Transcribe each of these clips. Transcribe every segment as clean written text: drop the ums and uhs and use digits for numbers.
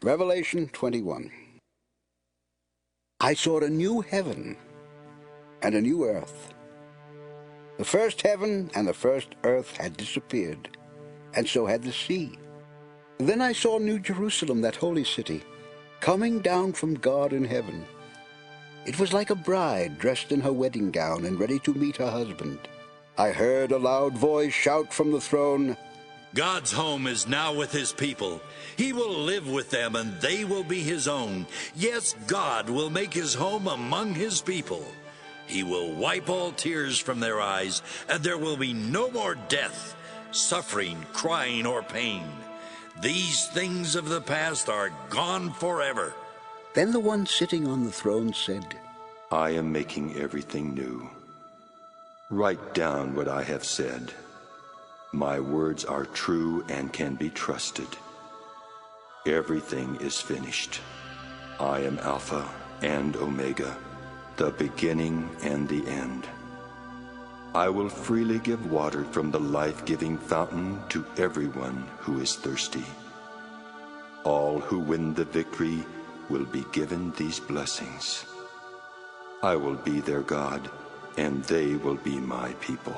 Revelation 21. I saw a new heaven and a new earth. The first heaven and the first earth had disappeared, and so had the sea. Then I saw New Jerusalem, that holy city, coming down from God in heaven. It was like a bride dressed in her wedding gown and ready to meet her husband. I heard a loud voice shout from the throne, God's home is now with his people. He will live with them, and they will be his own. Yes, God will make his home among his people. He will wipe all tears from their eyes, and there will be no more death, suffering, crying, or pain. These things of the past are gone forever. Then the one sitting on the throne said, I am making everything new. Write down what I have said. My words are true and can be trusted. Everything is finished. I am Alpha and Omega, the beginning and the end. I will freely give water from the life-giving fountain to everyone who is thirsty. All who win the victory will be given these blessings. I will be their God, and they will be my people.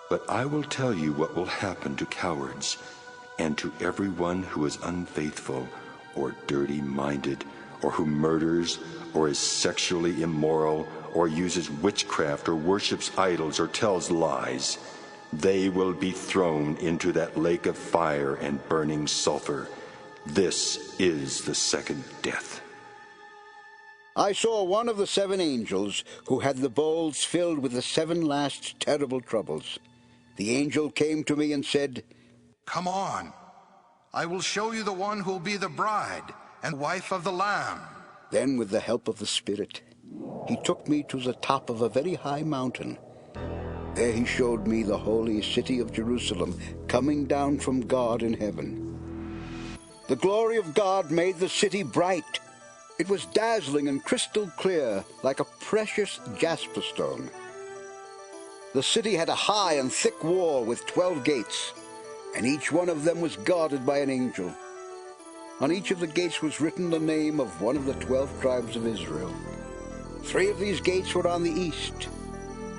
But I will tell you what will happen to cowards and to everyone who is unfaithful or dirty-minded, or who murders, or is sexually immoral, or uses witchcraft, or worships idols, or tells lies. They will be thrown into that lake of fire and burning sulfur. This is the second death. I saw one of the 7 angels who had the bowls filled with the 7 last terrible troubles. The angel came to me and said, Come on, I will show you the one who will be the bride and wife of the Lamb. Then, with the help of the Spirit, he took me to the top of a very high mountain. There he showed me the holy city of Jerusalem coming down from God in heaven. The glory of God made the city bright. It was dazzling and crystal clear, like a precious jasper stone. The city had a high and thick wall with 12 gates, and each one of them was guarded by an angel. On each of the gates was written the name of one of the 12 tribes of Israel. 3 of these gates were on the east,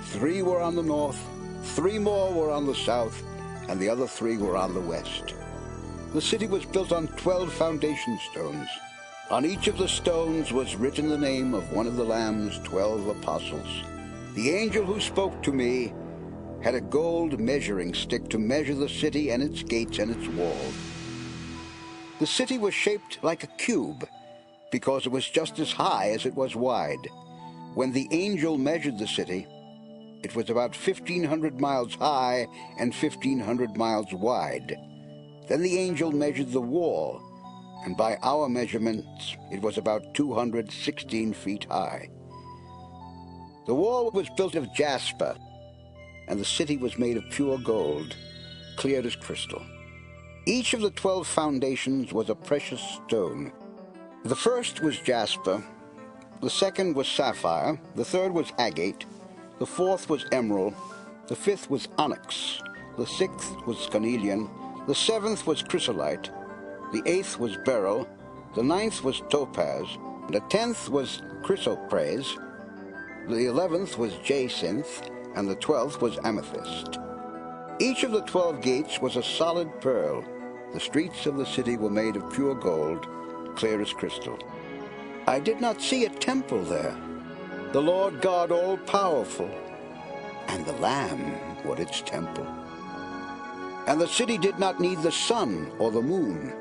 3 were on the north, 3 more were on the south, and the other 3 were on the west. The city was built on 12 foundation stones. On each of the stones was written the name of one of the Lamb's 12 apostles. The angel who spoke to me had a gold measuring stick to measure the city and its gates and its walls. The city was shaped like a cube because it was just as high as it was wide. When the angel measured the city, it was about 1,500 miles high and 1,500 miles wide. Then the angel measured the wall, and by our measurements, it was about 216 feet high. The wall was built of jasper, and the city was made of pure gold, clear as crystal. Each of the 12 foundations was a precious stone. The first was jasper, the second was sapphire, the third was agate, the fourth was emerald, the fifth was onyx, the sixth was carnelian, the seventh was chrysolite, the 8th was beryl, the 9th was topaz, the 10th was chrysoprase, the 11th was jacinth, and the 12th was amethyst. Each of the 12 gates was a solid pearl. The streets of the city were made of pure gold, clear as crystal. I did not see a temple there. The Lord God all-powerful, and the Lamb were its temple. And the city did not need the sun or the moon.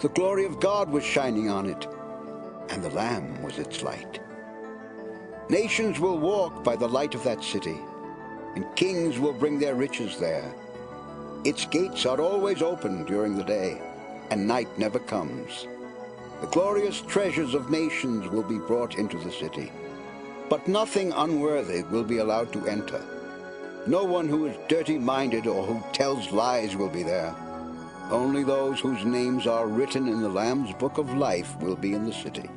The glory of God was shining on it, and the Lamb was its light. Nations will walk by the light of that city, and kings will bring their riches there. Its gates are always open during the day, and night never comes. The glorious treasures of nations will be brought into the city, but nothing unworthy will be allowed to enter. No one who is dirty-minded or who tells lies will be there. Only those whose names are written in the Lamb's book of life will be in the city.